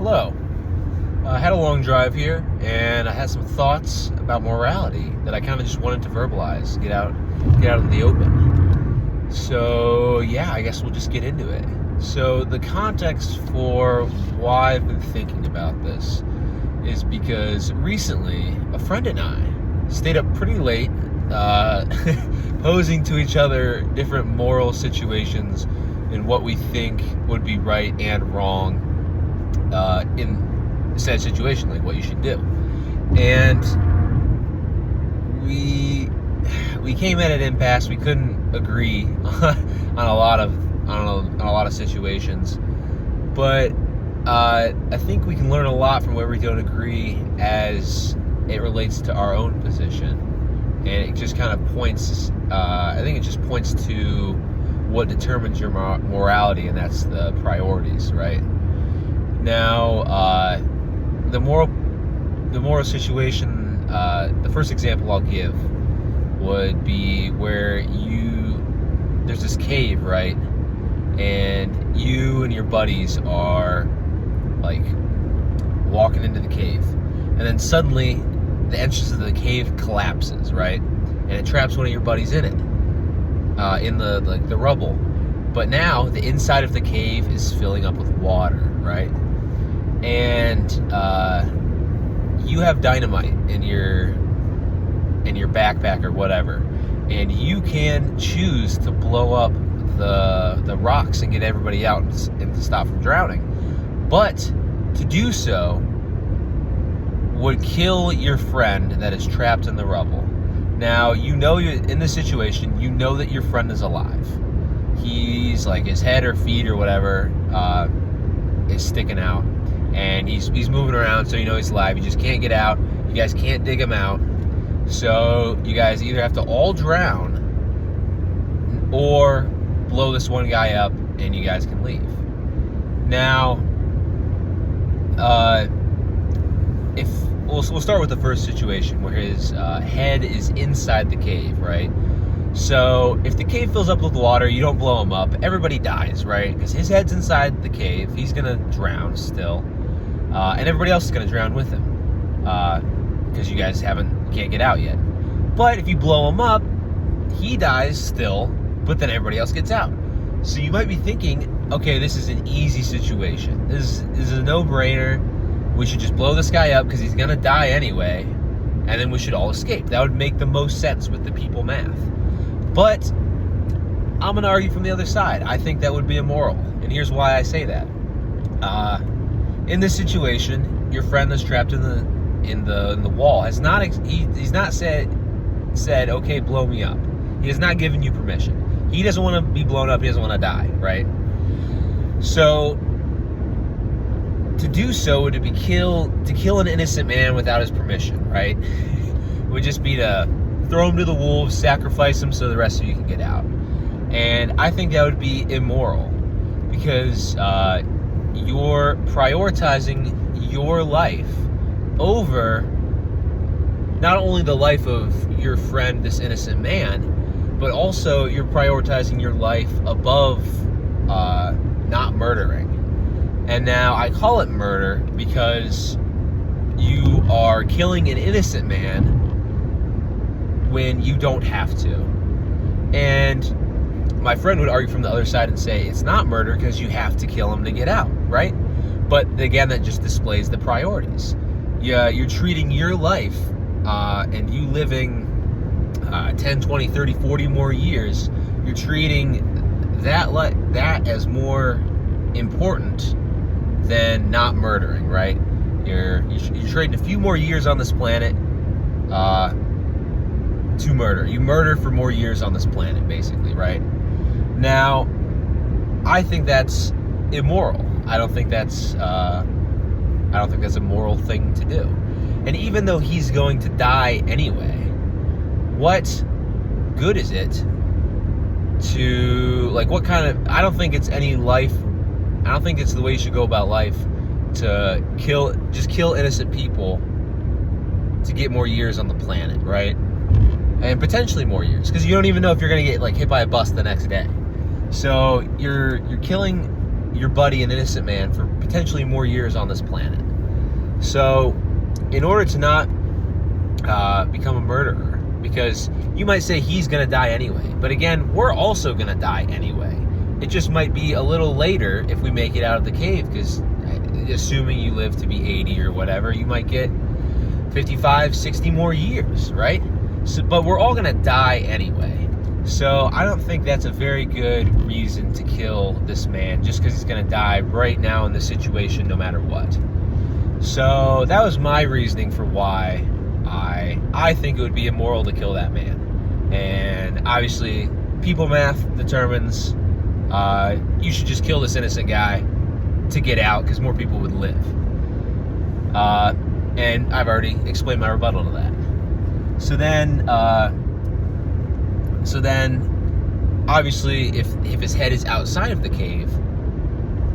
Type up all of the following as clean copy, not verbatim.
Hello. I had a long drive here, and I had some thoughts about morality that I kind of just wanted to verbalize, get out in the open. So yeah, I guess we'll just get into it. So the context for why I've been thinking about this is because recently a friend and I stayed up pretty late, posing to each other different moral situations and what we think would be right and wrong in said situation, like what you should do. And we came at an impasse. We couldn't agree on a lot of situations, but I think we can learn a lot from where we don't agree as it relates to our own position. And it just kind of points, I think it just points to what determines your morality, and that's the priorities, right? Now, the moral situation, the first example I'll give would be where there's this cave, right? And you and your buddies are like walking into the cave, and then suddenly the entrance of the cave collapses, right? And it traps one of your buddies in it, in the rubble. But now the inside of the cave is filling up with water, right? And you have dynamite in your backpack or whatever, and you can choose to blow up the rocks and get everybody out and to stop from drowning. But to do so would kill your friend that is trapped in the rubble. Now, you know you're in this situation, you know that your friend is alive. He's like, his head or feet or whatever is sticking out, and he's moving around, so you know he's alive. You just can't get out. You guys can't dig him out. So you guys either have to all drown or blow this one guy up and you guys can leave. Now, we'll start with the first situation where his head is inside the cave, right? So if the cave fills up with water, you don't blow him up, everybody dies, right? Because his head's inside the cave, he's gonna drown still, and everybody else is gonna drown with him, because you guys can't get out yet. But if you blow him up, he dies still, but then everybody else gets out. So you might be thinking, okay, this is an easy situation. This is a no-brainer. We should just blow this guy up because he's gonna die anyway, and then we should all escape. That would make the most sense with the people math. But I'm gonna argue from the other side. I think that would be immoral, and here's why I say that. In this situation, your friend that's trapped in the wall has not he's not said okay, blow me up. He has not given you permission. He doesn't want to be blown up. He doesn't want to die, right? So to do so would be to kill an innocent man without his permission, right? It would just be to throw him to the wolves, sacrifice him so the rest of you can get out. And I think that would be immoral, because you're prioritizing your life over not only the life of your friend, this innocent man, but also you're prioritizing your life above not murdering. And now I call it murder because you are killing an innocent man when you don't have to. And my friend would argue from the other side and say it's not murder because you have to kill him to get out, right? But again, that just displays the priorities. Yeah, you're treating your life and you living 10, 20, 30, 40 more years, you're treating that as more important than not murdering, right? You're trading a few more years on this planet to murder. You murder for more years on this planet, basically, right? Now, I think that's immoral. I don't think that's a moral thing to do. And even though he's going to die anyway, what good is it to, like, what kind of, I don't think it's the way you should go about life, to just kill innocent people to get more years on the planet, right? And potentially more years, because you don't even know if you're going to get, like, hit by a bus the next day. So you're killing your buddy, an innocent man, for potentially more years on this planet. So, in order to not become a murderer, because you might say he's going to die anyway, but again, we're also going to die anyway. It just might be a little later if we make it out of the cave, because assuming you live to be 80 or whatever, you might get 55, 60 more years, right? So, but we're all going to die anyway. So I don't think that's a very good reason to kill this man, just because he's going to die right now in this situation no matter what. So that was my reasoning for why I think it would be immoral to kill that man. And obviously, people math determines you should just kill this innocent guy to get out, because more people would live. And I've already explained my rebuttal to that. So then, obviously, if his head is outside of the cave,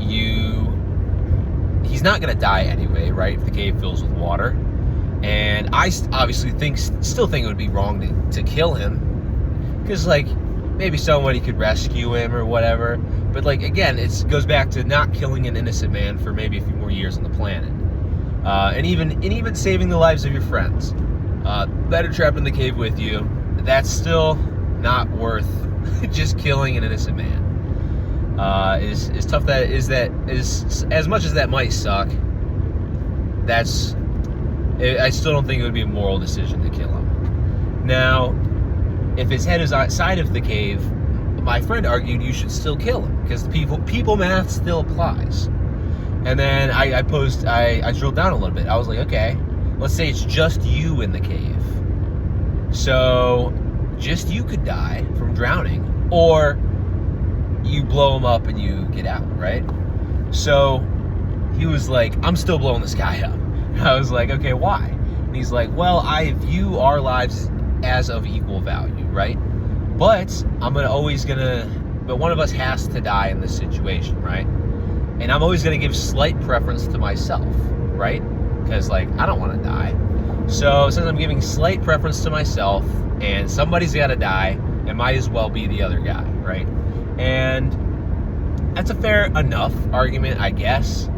he's not going to die anyway, right? If the cave fills with water. And I obviously still think it would be wrong to kill him, because like maybe somebody could rescue him or whatever. But like again, it goes back to not killing an innocent man for maybe a few more years on the planet, and even saving the lives of your friends that are trapped in the cave with you. That's still not worth just killing an innocent man. Is tough. That is as much as that might suck. I still don't think it would be a moral decision to kill him. Now, if his head is outside of the cave, my friend argued you should still kill him, because people math still applies. And then I drilled down a little bit. I was like, okay, let's say it's just you in the cave. So just you could die from drowning, or you blow him up and you get out, right? So he was like, I'm still blowing this guy up. I was like, okay, why? And he's like, well, I view our lives as of equal value, right? But but one of us has to die in this situation, right? And I'm always going to give slight preference to myself, right? Because like, I don't want to die. So since I'm giving slight preference to myself, and somebody's got to die, it might as well be the other guy, right? And that's a fair enough argument, I guess.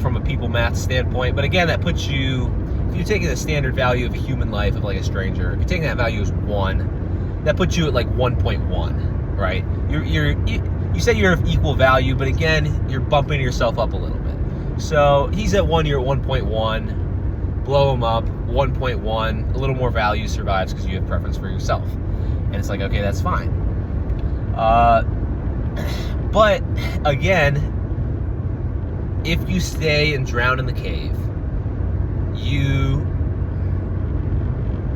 From a people math standpoint. But again, that puts you, if you're taking the standard value of a human life of like a stranger, if you're taking that value as 1, that puts you at like 1.1, right? You say you're of equal value, but again, you're bumping yourself up a little bit. So he's at 1, you're at 1.1, blow him up, 1.1, a little more value survives because you have preference for yourself. And it's like, okay, that's fine. But again, if you stay and drown in the cave, you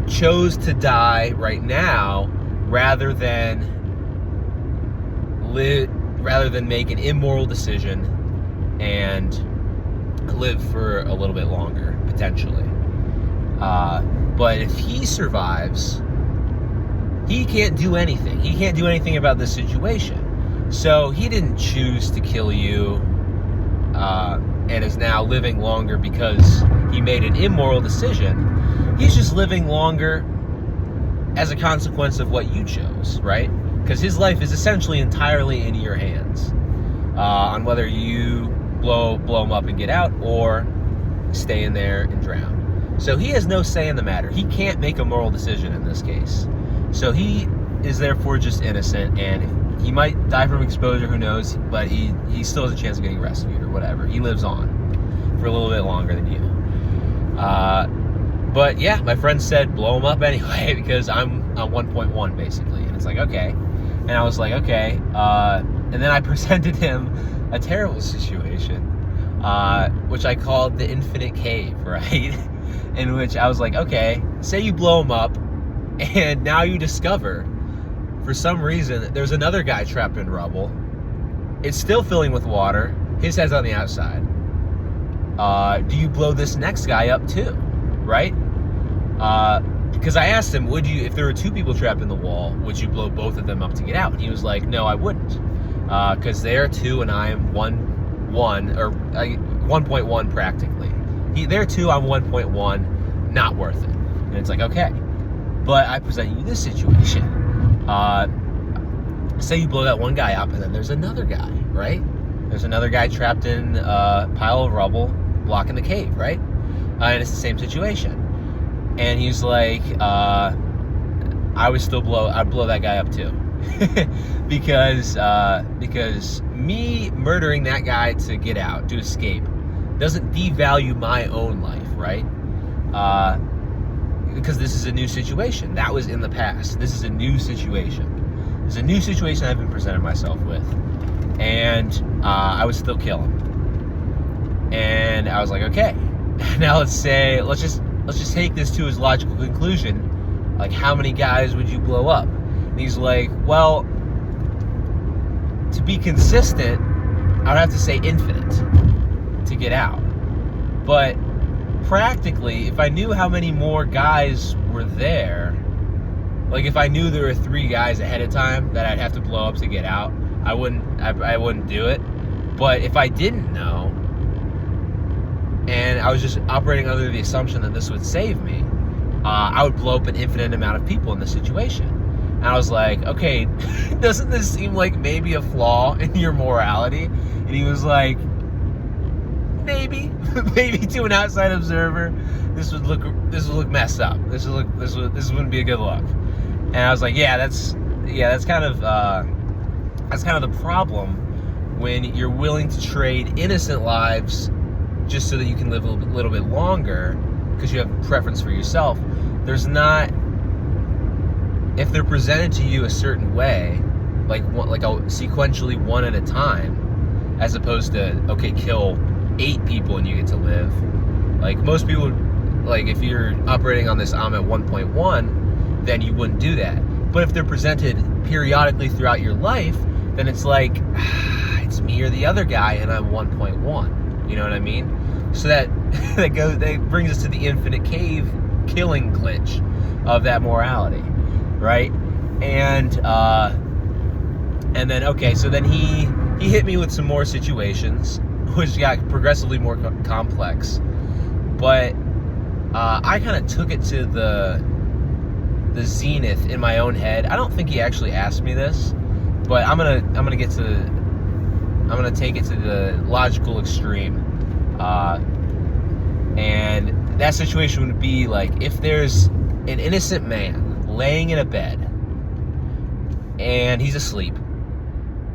chose to die right now rather than make an immoral decision and live for a little bit longer, potentially. But if he survives, he can't do anything. He can't do anything about this situation. So he didn't choose to kill you, and is now living longer because he made an immoral decision. He's just living longer as a consequence of what you chose, right? Because his life is essentially entirely in your hands, on whether you blow him up and get out, or stay in there and drown. So he has no say in the matter. He can't make a moral decision in this case. So he is therefore just innocent, and he might die from exposure, who knows, but he still has a chance of getting rescued or whatever. He lives on for a little bit longer than you. But yeah, my friend said blow him up anyway, because I'm on 1.1 basically. And it's like, okay. And I was like, okay. And then I presented him a terrible situation, which I called the infinite cave, right? In which I was like, okay, say you blow him up, and now you discover, for some reason, there's another guy trapped in rubble. It's still filling with water. His head's on the outside. Do you blow this next guy up too, right? Because I asked him, if there were 2 people trapped in the wall, would you blow both of them up to get out? And he was like, no, I wouldn't. Because they're 2 and I am 1.1 practically. They're 2, I'm 1.1, not worth it. And it's like, okay. But I present you this situation. Say you blow that one guy up, and then there's another guy, right? There's another guy trapped in a pile of rubble blocking the cave, right? And it's the same situation. And he's like, I'd blow that guy up too. because me murdering that guy to get out, to escape, doesn't devalue my own life, right? Because this is a new situation. That was in the past. This is a new situation. It's a new situation I've been presented myself with. And I would still kill him. And I was like, okay. Now let's just take this to its logical conclusion. Like, how many guys would you blow up? And he's like, well, to be consistent, I'd have to say infinite to get out. But practically, if I knew how many more guys were there, like if I knew there were 3 guys ahead of time that I'd have to blow up to get out, I wouldn't do it. But if I didn't know, and I was just operating under the assumption that this would save me, I would blow up an infinite amount of people in this situation. And I was like, okay, doesn't this seem like maybe a flaw in your morality? And he was like, maybe to an outside observer, this would look messed up. This wouldn't be a good look. And I was like, that's kind of the problem when you're willing to trade innocent lives just so that you can live a little bit longer because you have a preference for yourself. If they're presented to you a certain way, like sequentially one at a time, as opposed to, okay, kill 8 people and you get to live. Like most people, like if you're operating on this I'm at 1.1, then you wouldn't do that. But if they're presented periodically throughout your life, then it's like, it's me or the other guy and I'm 1.1. You know what I mean? So that brings us to the infinite cave killing glitch of that morality, right? And then okay, so then he hit me with some more situations, which got progressively more complex. But I kind of took it to the zenith in my own head. I don't think he actually asked me this, but I'm gonna take it to the logical extreme. And that situation would be like, if there's an innocent man laying in a bed and he's asleep,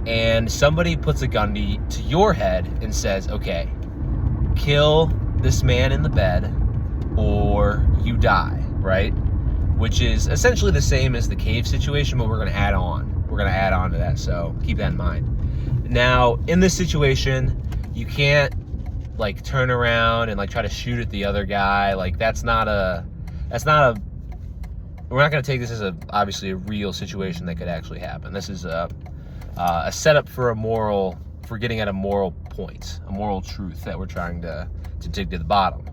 and somebody puts a gun to your head and says, okay, kill this man in the bed or you die, right? Which is essentially the same as the cave situation, but we're going to add on. We're going to add on to that, so keep that in mind. Now, in this situation, you can't like turn around and like try to shoot at the other guy. Like we're not going to take this as obviously a real situation that could actually happen. This is a setup for getting at a moral point, a moral truth that we're trying to dig to the bottom.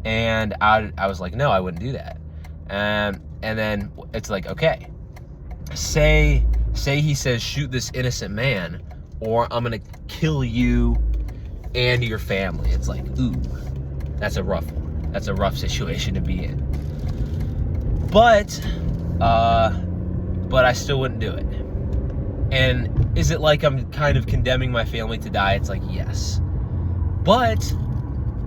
And I was like, no, I wouldn't do that. And then it's like, okay, say he says, shoot this innocent man, or I'm gonna kill you and your family. It's like, ooh, that's a rough one. That's a rough situation to be in. But I still wouldn't do it. And is it like I'm kind of condemning my family to die? It's like, yes. But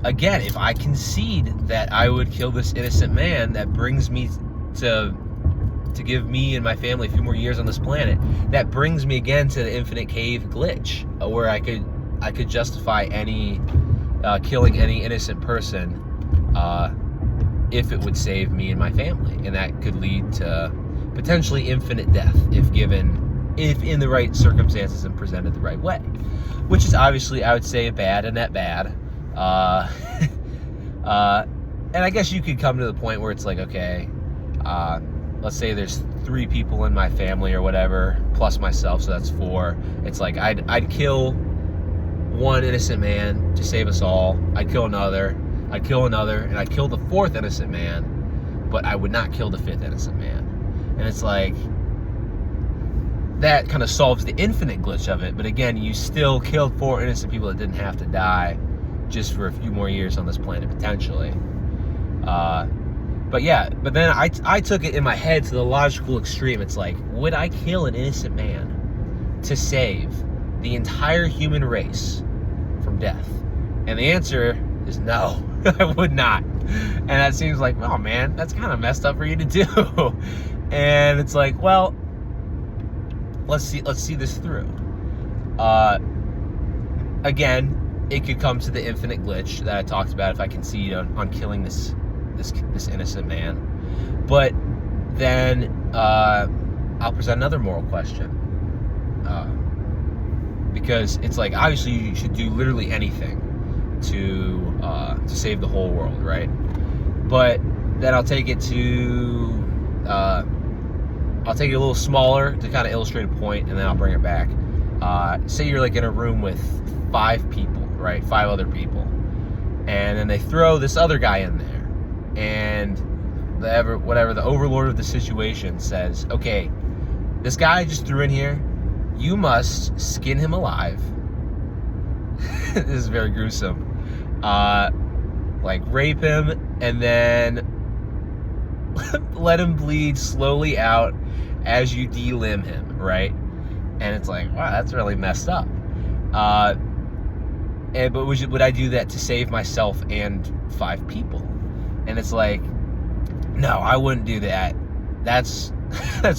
again, if I concede that I would kill this innocent man, that brings me to give me and my family a few more years on this planet. That brings me again to the infinite cave glitch, where I could justify killing any innocent person if it would save me and my family, and that could lead to potentially infinite death if in the right circumstances and presented the right way, which is obviously, I would say, a bad and that bad. And I guess you could come to the point where it's like, okay, let's say there's 3 people in my family or whatever, plus myself, so that's 4. It's like I'd kill one innocent man to save us all. I'd kill another, and I'd kill the 4th innocent man, but I would not kill the 5th innocent man. And it's like, that kind of solves the infinite glitch of it, but again, you still killed 4 innocent people that didn't have to die just for a few more years on this planet, potentially. But then I took it in my head to the logical extreme. It's like, would I kill an innocent man to save the entire human race from death? And the answer is no. I would not. And that seems like, oh man, that's kind of messed up for you to do. And it's like, well, let's see this through. Again, it could come to the infinite glitch that I talked about if I concede on killing this innocent man. But then I'll present another moral question. Because it's like, obviously you should do literally anything to save the whole world, right? But then I'll take it a little smaller to kind of illustrate a point, and then I'll bring it back. Say you're like in a room with 5 people, right? 5 other people, and then they throw this other guy in there, and the overlord of the situation says, okay, this guy I just threw in here, you must skin him alive. This is very gruesome. Like rape him and then let him bleed slowly out as you delimb him, right? And it's like, wow, that's really messed up. But would I do that to save myself and 5 people? And it's like, no, I wouldn't do that. That's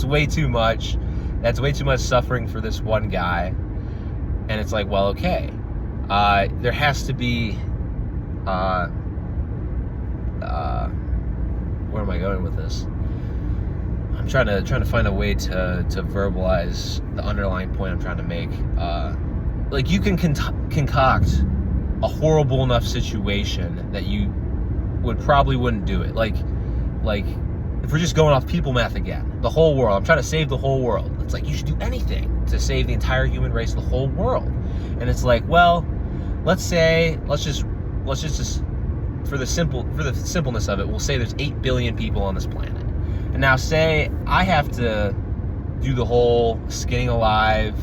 way too much. That's way too much suffering for this one guy. And it's like, well, okay. There has to be, where am I going with this? I'm trying to find a way to verbalize the underlying point I'm trying to make. Like, you can concoct a horrible enough situation that you wouldn't do it. Like if we're just going off people math again, the whole world. I'm trying to save the whole world. It's like, you should do anything to save the entire human race, the whole world. And it's like, well, let's just for the simpleness of it, we'll say there's 8 billion people on this planet. And now say I have to do the whole skinning alive,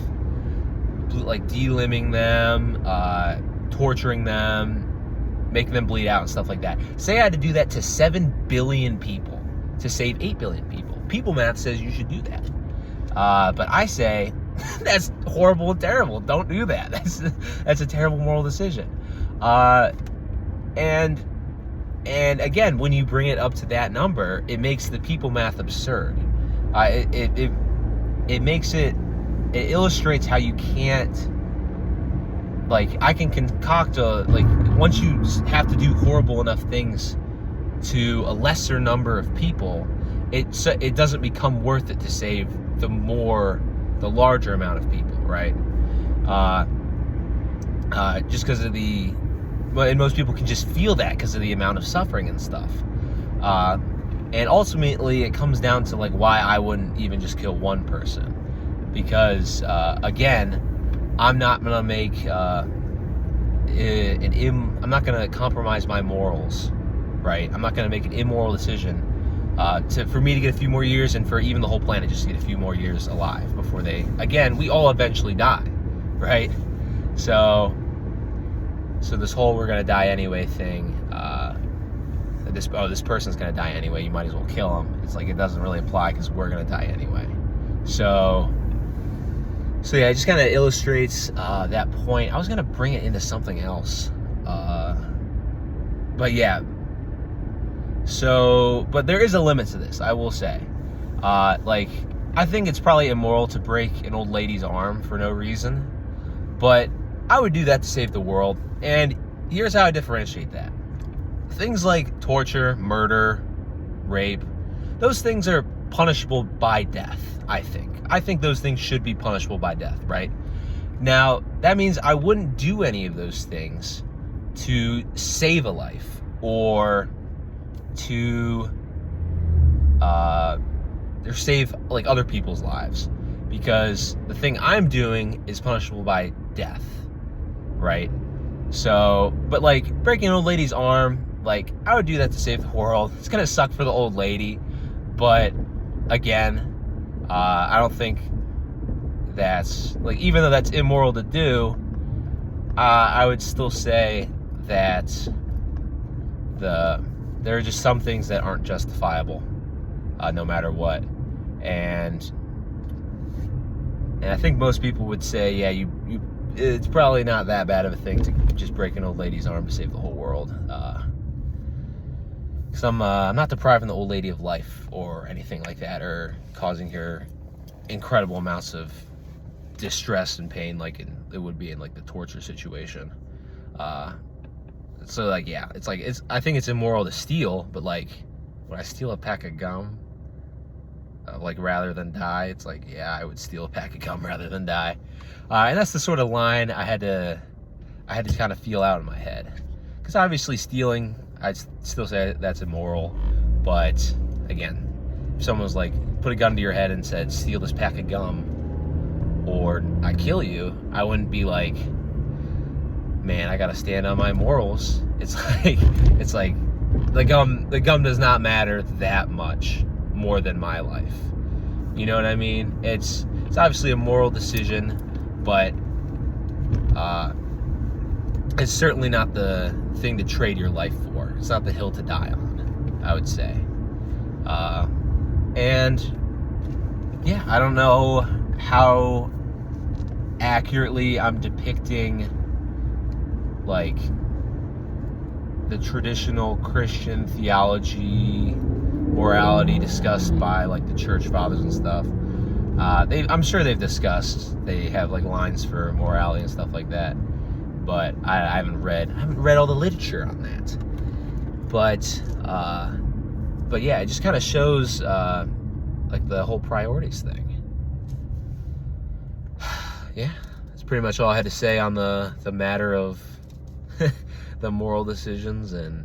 like delimbing them, torturing them, making them bleed out and stuff like that. Say I had to do that to 7 billion people to save 8 billion people. People math says you should do that. But I say, that's horrible and terrible. Don't do that. That's a terrible moral decision. And again, when you bring it up to that number, it makes the people math absurd. It illustrates how you can't, like, I can concoct once you have to do horrible enough things to a lesser number of people, it doesn't become worth it to save the larger amount of people, right? Just because of and most people can just feel that because of the amount of suffering and stuff. And ultimately, it comes down to like why I wouldn't even just kill one person, because again, I'm not gonna make I'm not gonna compromise my morals, right? I'm not gonna make an immoral decision for me to get a few more years, and for even the whole planet just to get a few more years alive before we all eventually die, right? So this whole we're gonna die anyway thing, this person's gonna die anyway, you might as well kill him. It's like, it doesn't really apply because we're gonna die anyway. So yeah, it just kind of illustrates that point. I was gonna bring it into something else, but yeah. But there is a limit to this, I will say. Like, I think it's probably immoral to break an old lady's arm for no reason, but I would do that to save the world. And here's how I differentiate that. Things like torture, murder, rape, those things are punishable by death, I think. I think those things should be punishable by death, right? Now, that means I wouldn't do any of those things to save a life or to save like other people's lives, because the thing I'm doing is punishable by death, right? So, but like breaking an old lady's arm, like, I would do that to save the world. It's gonna suck for the old lady, but again, I don't think that's, like, even though that's immoral to do, I would still say that there are just some things that aren't justifiable, no matter what. And I think most people would say, yeah, you it's probably not that bad of a thing to just break an old lady's arm to save the whole world. Because I'm not depriving the old lady of life or anything like that, or causing her incredible amounts of distress and pain like it would be in like the torture situation. So like, yeah, I think it's immoral to steal, but like when I steal a pack of gum, like rather than die, it's like, yeah, I would steal a pack of gum rather than die. And that's the sort of line I had to kind of feel out in my head, because obviously stealing, I'd still say that's immoral. But again, if someone was like, put a gun to your head and said, steal this pack of gum or I kill you, I wouldn't be like, man, I gotta stand on my morals. It's like the gum does not matter that much more than my life. You know what I mean? It's obviously a moral decision, but it's certainly not the thing to trade your life for. It's not the hill to die on, I would say. And yeah, I don't know how accurately I'm depicting like the traditional Christian theology, morality discussed by like the church fathers and stuff. I'm sure they've discussed, they have like lines for morality and stuff like that, but I haven't read all the literature on that. But yeah, it just kind of shows like the whole priorities thing. Yeah, that's pretty much all I had to say on the matter of the moral decisions and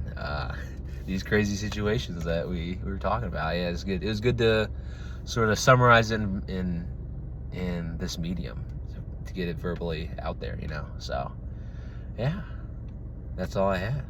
these crazy situations that we were talking about. Yeah, it's good. It was good to sort of summarize it in this medium to get it verbally out there, you know. So yeah, that's all I had.